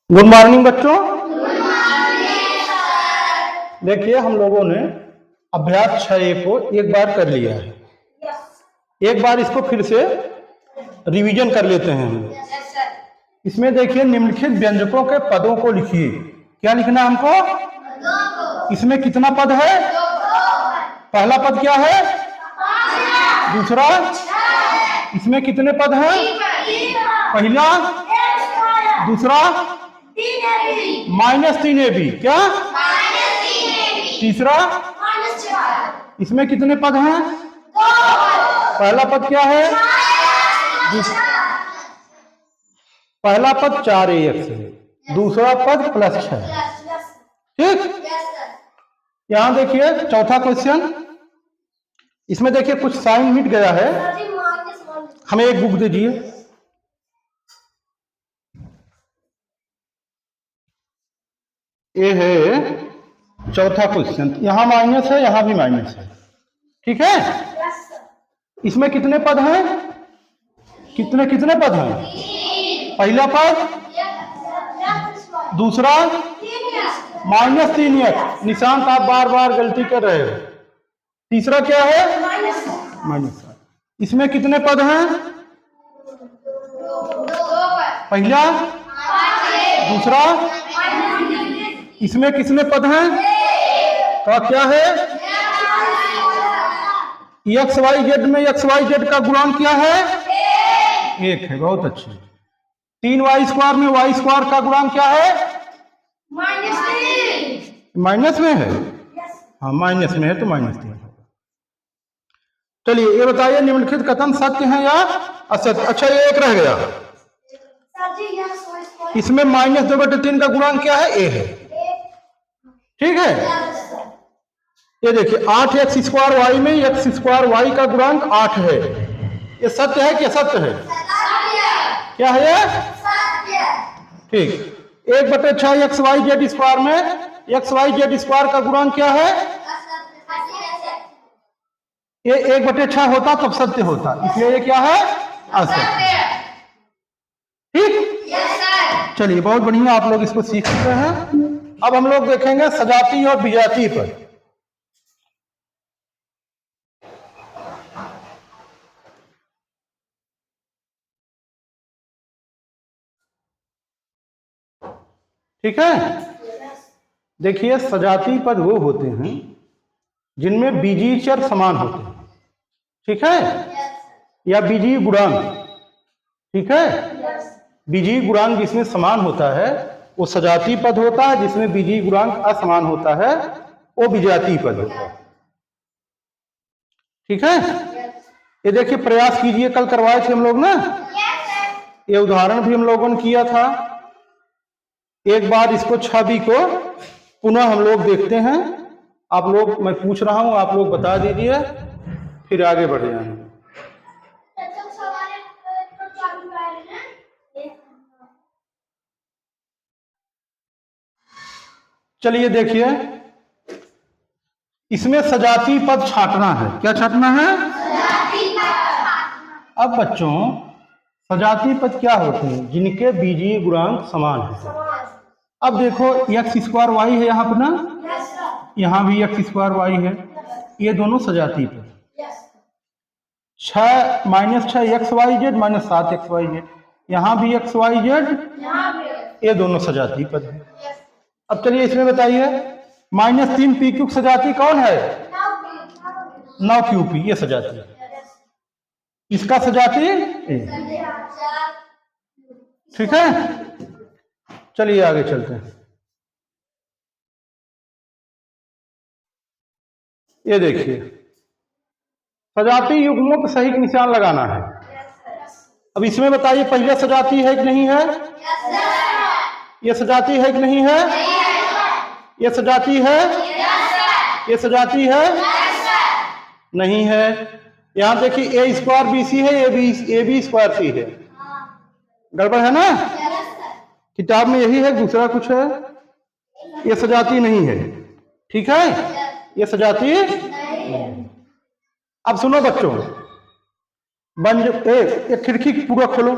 Good morning बच्चों। देखिए हम लोगों ने अभ्यास 6A को एक बार कर लिया है। एक बार इसको फिर से रिवीजन कर लेते हैं हम। इसमें देखिए निम्नलिखित व्यंजकों के पदों को लिखिए। क्या लिखना है हमको? इसमें कितना पद है? पहला पद क्या है? दूसरा? इसमें कितने पद हैं? पहला, दूसरा -3AB क्या? तीसरा? इसमें कितने पद हैं? पहला पद क्या है? पहला पद 4AX है, दूसरा पद +6। ठीक, यहां देखिए चौथा क्वेश्चन। इसमें देखिए कुछ साइन मिट गया है, हमें एक बुक दीजिए। ये है चौथा क्वेश्चन, यहां माइनस है, यहां भी माइनस है। ठीक है, इसमें कितने पद हैं? कितने कितने पद हैं? पहला पद, दूसरा -3x, निशांत आप बार बार गलती कर रहे हो। तीसरा क्या है? -7। इसमें कितने पद हैं? पहला, दूसरा, इसमें कितने पद हैं? तो क्या है? XYZ में XYZ का गुणांक क्या है? 1 है। बहुत अच्छे। 3y² में y² का गुणांक क्या है? माइनस में है। हाँ, माइनस में है तो -3 होगा। चलिए ये बताइए निम्नलिखित कथन सत्य है या असत्य? अच्छा, ये एक रह गया। इसमें -2/3 का गुणांक क्या है? A है। ठीक है, ये देखिए 8x² y में x² y का गुणांक 8 है। ये सत्य है कि असत्य है? क्या है ये? ठीक, 1/6 xyz² में xyz² का गुणांक क्या है? ये 1/6 होता तब सत्य होता, इसलिए ये क्या है? असत्य। ठीक, चलिए बहुत बढ़िया, आप लोग इसको सीख चुके हैं। अब हम लोग देखेंगे सजाती और विजाती पर। ठीक है, देखिए सजाती पद वो होते हैं जिनमें बीजीय चर समान होते हैं। ठीक है, या बीजीय गुणांक। ठीक है, बीजीय गुणांक जिसमें समान होता है वो सजाती पद होता है, जिसमें बीजीय गुणांक असमान होता है वो विजातीय पद होता है। ठीक है, ये देखिए प्रयास कीजिए, कल करवाए थे हम लोग ना, ये उदाहरण भी हम लोगों ने किया था। एक बार इसको 6B को पुनः हम लोग देखते हैं। आप लोग, मैं पूछ रहा हूं, आप लोग बता दीजिए, फिर आगे बढ़ जाएंगे। चलिए देखिए, इसमें सजाती पद छांटना है। क्या छांटना है? अब बच्चों सजाती पद क्या होते हैं? जिनके बीजीय गुणांक समान है। अब देखो x² y है यहाँ पर ना, यहाँ भी x² y है, ये दोनों सजाती पद। 6 xyz -7xyz, यहाँ भी xyz, ये दोनों सजाती पद है। अब चलिए इसमें बताइए -3 pq सजाती कौन है? 9qp, ये सजाती है। इसका सजाती ए। ठीक है, चलिए आगे चलते हैं। ये देखिए सजाती युग्मों को सही निशान लगाना है। अब इसमें बताइए पहले सजाती है कि नहीं है? ये सजाती है कि नहीं है? ये सजाती है? ये सजाती है? नहीं है। यहां देखिए A² BC है, AB² C है। गड़बड़ है ना? किताब में यही है, दूसरा कुछ है। ये सजाती नहीं है। ठीक है, ये सजाती। अब सुनो बच्चों, एक खिड़की पूरा खोलो,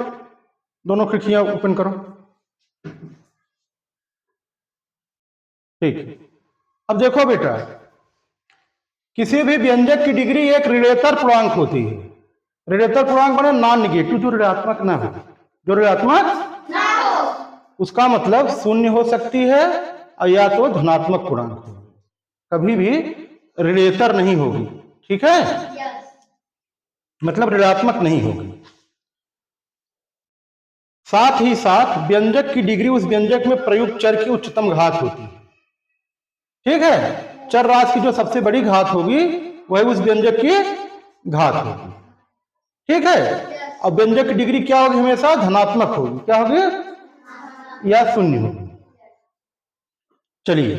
दोनों खिड़कियां ओपन करो। ठीक। अब देखो बेटा, किसी भी व्यंजक की डिग्री एक ऋणात्मक पूर्णांक होती है। ऋणात्मक पूर्णांक माने नॉन निगेटिव, जो ऋणात्मक ना हो, जो ऋणात्मक ना हो। उसका मतलब शून्य हो सकती है और या तो धनात्मक पूर्णांक हो, कभी भी ऋणात्मक नहीं होगी। ठीक है, मतलब ऋणात्मक नहीं होगी। साथ ही साथ व्यंजक की डिग्री उस व्यंजक में प्रयुक्त चर की उच्चतम घात होती है। ठीक है, चर राशि की जो सबसे बड़ी घात होगी वह उस व्यंजक की घात होगी। ठीक है, अब व्यंजक की डिग्री क्या होगी? हमेशा धनात्मक होगी। क्या होगी? या शून्य होगी। चलिए,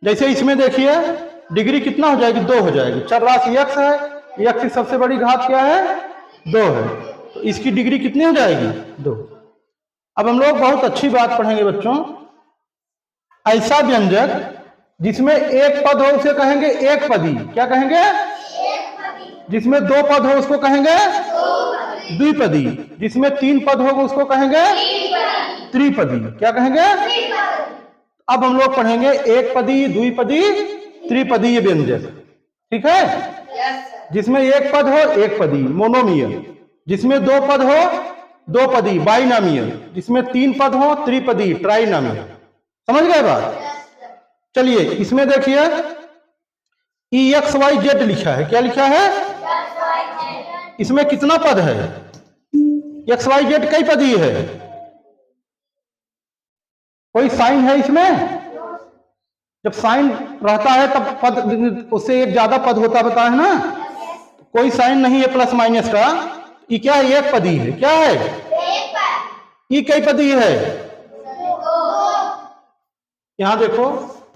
जैसे इसमें देखिए डिग्री कितना हो जाएगी? 2 हो जाएगी। चर राशि x है, x की सबसे बड़ी घात क्या है? 2 है, तो इसकी डिग्री कितनी हो जाएगी? 2। अब हम लोग बहुत अच्छी बात पढ़ेंगे बच्चों, ऐसा व्यंजक जिसमें एक पद हो उसे कहेंगे एक पदी। क्या कहेंगे? जिसमें 2 पद हो उसको कहेंगे द्विपदी। जिसमें 3 पद होगा उसको कहेंगे त्रिपदी। क्या कहेंगे? अब हम लोग पढ़ेंगे एक पदी, द्विपदी, त्रिपदीय व्यंजक। ठीक है, जिसमें एक पद हो एक पदी, मोनोमियल। जिसमें 2 पद हो 2 पदी, बाइनामियल। जिसमें 3 पद हो त्रिपदी, ट्राइनामियल। समझ गए बात? चलिए, इसमें देखिए EXYZ लिखा है। क्या लिखा है? इसमें कितना पद है? XYZ कई पदी है? कोई साइन है इसमें? जब साइन रहता है तब पद, उससे एक ज्यादा पद होता है, बताया है ना? कोई साइन नहीं है प्लस माइनस का। ये क्या है? एक पदी है। क्या है? ये कई पदी है? यहां देखो,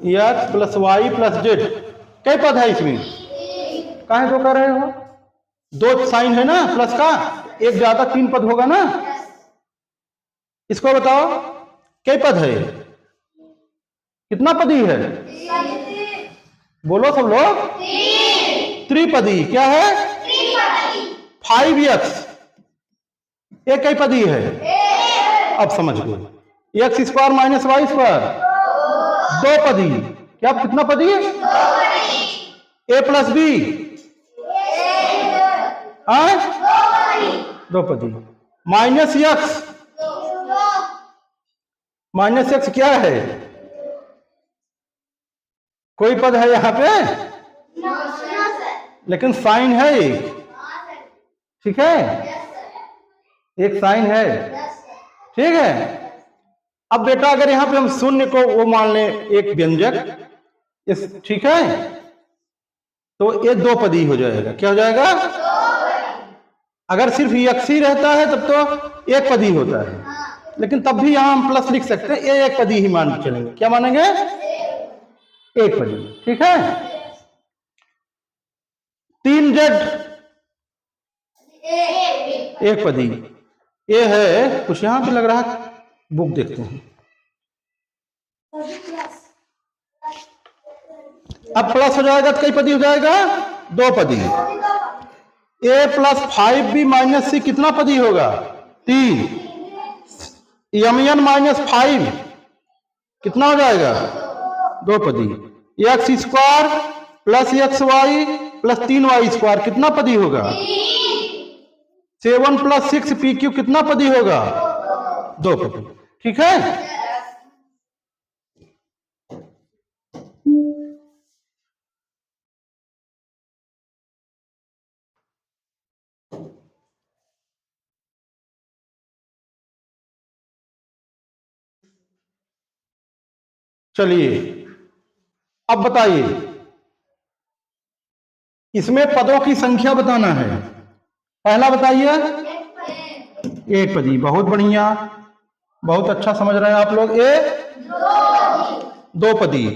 x plus y plus z कई पद है इसमें? काहे दो कर रहे हो? 2 साइन है ना प्लस का, एक ज्यादा 3 पद होगा ना। इसको बताओ कई पद है? कितना पदी है? बोलो सब लोग। त्रिपदी। क्या है? 5x। एक कई पदी है? अब समझ गए। X square minus y square 2 पदी। क्या कितना पदी? a प्लस बी 2 पदी। माइनस एक्स, माइनस एक्स क्या है? कोई पद है यहां पे? लेकिन साइन है एक। ठीक है, एक साइन है। ठीक है, अब बेटा अगर यहां पे हम शून्य को वो मान लें एक व्यंजक, इस ठीक है, तो ये 2 पदी हो जाएगा। क्या हो जाएगा? अगर सिर्फ x ही रहता है तब तो एक पदी होता है, लेकिन तब भी यहां हम प्लस लिख सकते हैं। ये एक पदी ही मान के चलेंगे। क्या मानेंगे? एक पदी। ठीक है, 3z एक पदी। ये है कुछ यहां पे लग रहा है, बुक देखते हैं। अब प्लस हो जाएगा तो कई पदी हो जाएगा? 2 पदी। a plus 5b minus c कितना पदी होगा? 3। mn माइनस 5 कितना हो जाएगा? 2 पदी। X square plus x y plus 3y square कितना पदी होगा? 7 प्लस 6 PQ कितना पदी होगा? 2 पदी। ठीक है, चलिए अब बताइए, इसमें पदों की संख्या बताना है। पहला बताइए, एक पदी। बहुत बढ़िया, बहुत अच्छा समझ रहे हैं आप लोग। 2 पदी।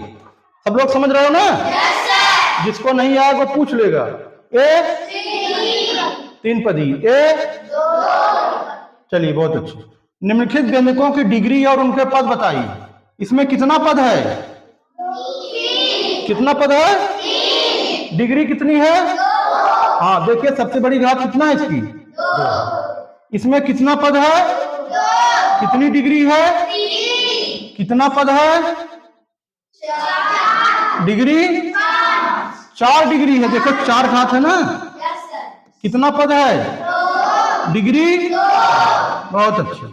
सब लोग समझ रहे हो ना? जिसको नहीं आए वो पूछ लेगा। 3 पदी। चलिए बहुत अच्छी। निम्नलिखित व्यंजकों की डिग्री और उनके पद बताइए। इसमें कितना पद है? कितना पद है? डिग्री कितनी है? हाँ देखिए, सबसे बड़ी घात कितना है इसकी? 2। इसमें कितना पद है? कितनी डिग्री है? कितना पद है? डिग्री 4 डिग्री है। देखो 4 घात है ना, कितना पद है? डिग्री। बहुत अच्छे।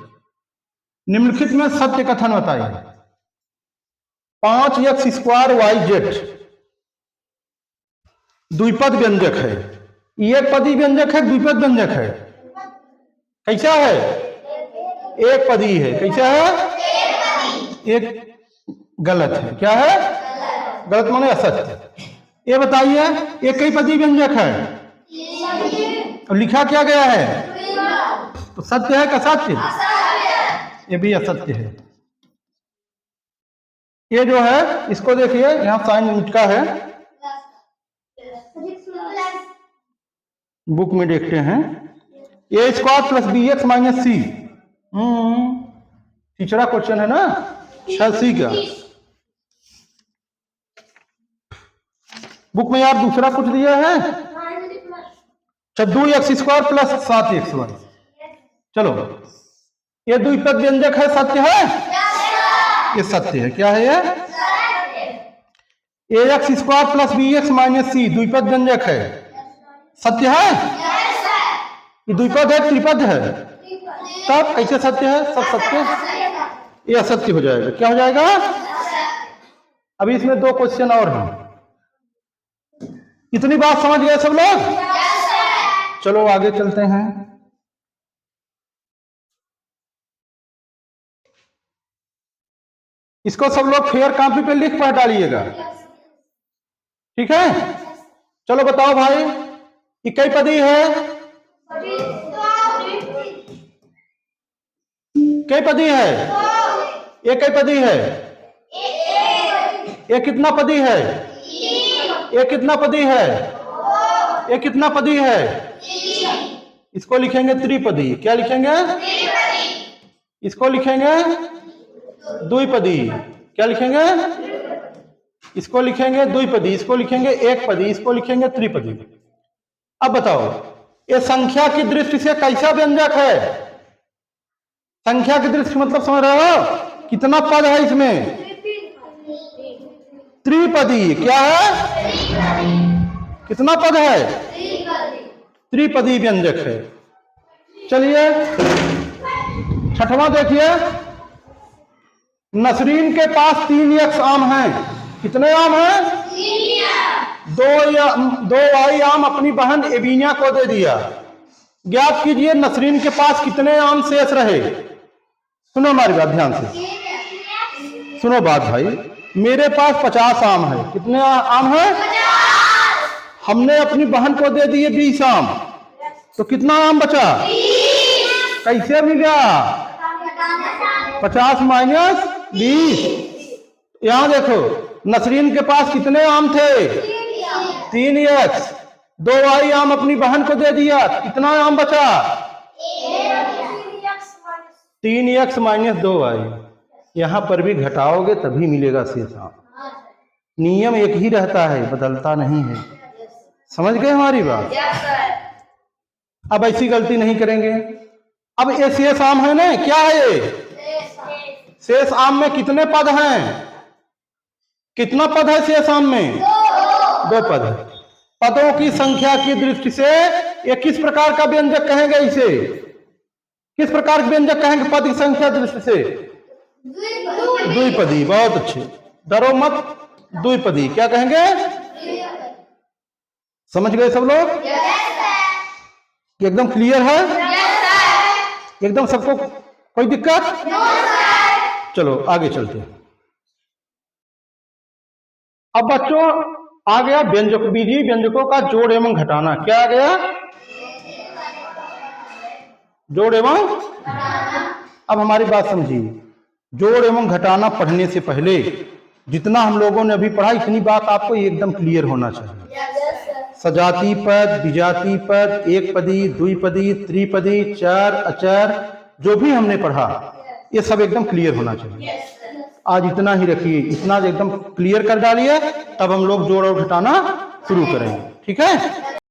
निम्नलिखित में सत्य कथन बताइए। 5x² YZ द्विपद व्यंजक है। एक पदी व्यंजक है, द्विपद व्यंजक है? कैसा है? एक पदी है। कैसा है? एक गलत है। क्या है? गलत माने असत्य। ये बताइए, एक कई पदी व्यंजक है और लिखा क्या गया है? तो सत्य है का असत्य? ये भी असत्य है। ये जो है इसको देखिए, यहां साइन उल्टा है, बुक में देखते हैं। a² + bx - c। तीसरा क्वेश्चन है ना 6C का। बुक में यार दूसरा कुछ दिया है, 2x² + 7xy। चलो, ये द्विपद व्यंजक है, सत्य है? ये सत्य है। क्या है ये? ax² + bx - c द्विपद व्यंजक है, सत्य है? ये द्विपद है, त्रिपद है? तब कैसे सत्य है? सब सत्य। ये असत्य हो जाएगा। क्या हो जाएगा? अभी इसमें 2 क्वेश्चन और हैं। इतनी बात समझ गए सब लोग? चलो आगे चलते हैं। इसको सब लोग फेयर कॉपी पे लिख पढ़ डालिएगा, ठीक है? चलो बताओ भाई, ये कई पदी है? कई पदी है? ये कई पदी है? ये कितना पदी है? ये कितना पदी है? ये कितना पदी है? इसको लिखेंगे त्रिपदी। क्या लिखेंगे? इसको लिखेंगे द्विपदी। क्या लिखेंगे? इसको लिखेंगे द्विपदी, इसको लिखेंगे एक पदी, इसको लिखेंगे त्रिपदी। अब बताओ, ये संख्या की दृष्टि से कैसा व्यंजक है? संख्या की दृष्टि मतलब समझ रहे हो? कितना पद है इसमें? त्रिपदी। क्या है? कितना पद है? त्रिपदी व्यंजक है। चलिए 6वां देखिए। नसरीन के पास 3x आम हैं। कितने आम हैं? 2 वाई आम अपनी बहन एबीना को दे दिया। ज्ञात कीजिए नसरीन के पास कितने आम शेष रहे। सुनो हमारी बात ध्यान से, सुनो बात भाई। मेरे पास 50 आम है। कितने आम है? हमने अपनी बहन को दे दिए 20 आम, तो कितना आम बचा? कैसे मिला? 50 - 20। यहां देखो, नसरीन के पास कितने आम थे? 3x। 2 वाई आम अपनी बहन को दे दिया, कितना आम बचा? 3x - 2y। यहां पर भी घटाओगे तभी मिलेगा शेष आम। नियम एक ही रहता है, बदलता नहीं है। समझ गए हमारी बात? अब ऐसी गलती नहीं करेंगे। अब ये शेष आम है ना, क्या है ये? शेष आम में कितने पद हैं? कितना पद है शेष आम में? 2 पद है। पदों की संख्या की दृष्टि से ये किस प्रकार का व्यंजक कहेंगे? इसे किस प्रकार के व्यंजक कहेंगे पद की संख्या की दृष्टि से? द्विपदी। बहुत अच्छे, डरो मत, द्विपदी। क्या कहेंगे? समझ गए सब लोग? एकदम क्लियर है? एकदम सबको कोई दिक्कत? चलो आगे चलते हैं। अब बच्चों आ गया व्यंजक, बीजीय व्यंजकों का जोड़ एवं घटाना। क्या आ गया? जोड़ एवं। अब हमारी बात समझिए, जोड़ एवं घटाना पढ़ने से पहले जितना हम लोगों ने अभी पढ़ा, इतनी बात आपको एकदम क्लियर होना चाहिए। सजाती पद, विजाती पद, एक पदी, द्विपदी, त्रिपदी, चर, अचर, जो भी हमने पढ़ा ये सब एकदम क्लियर होना चाहिए। आज इतना ही रखिए, इतना एकदम क्लियर कर डालिए, तब हम लोग जोड़ और घटाना शुरू करेंगे। ठीक है?